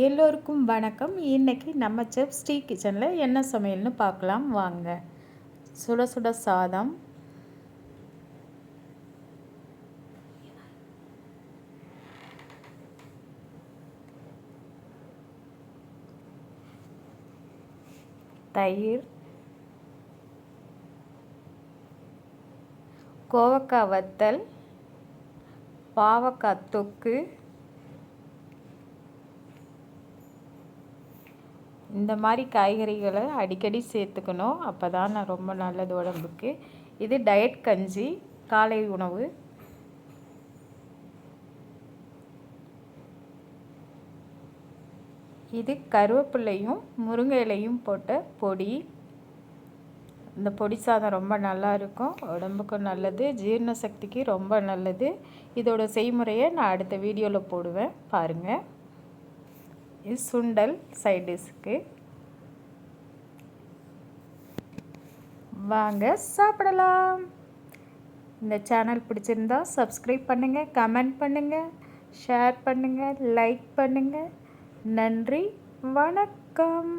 எல்லோருக்கும் வணக்கம். இன்றைக்கி நம்ம செஃப் ஸ்ரீ கிச்சனில் என்ன சமையல்னு பார்க்கலாம் வாங்க. சுட சுட சாதம், தயிர், கோவக்காய் வத்தல், பாவக்காய் தொக்கு. இந்த மாதிரி காய்கறிகளை அடிக்கடி சேர்த்துக்கணும், அப்போ தான் ரொம்ப நல்லது உடம்புக்கு. இது டயட் கஞ்சி, காலை உணவு. இது கருவேப்பிலையும் முருங்கை இலையும் போட்ட பொடி. இந்த பொடி சாதம் ரொம்ப நல்லா இருக்கும், உடம்புக்கும் நல்லது, ஜீரண சக்திக்கு ரொம்ப நல்லது. இதோட செய்முறையை நான் அடுத்த வீடியோவில் போடுவேன், பாருங்கள். இது சுண்டல் சைட் டிஷ்க்கு. வாங்க சாப்பிடலாம். இந்த சேனல் பிடிச்சிருந்தா சப்ஸ்கிரைப் பண்ணுங்கள், கமெண்ட் பண்ணுங்கள், ஷேர் பண்ணுங்கள், லைக் பண்ணுங்கள். நன்றி, வணக்கம்.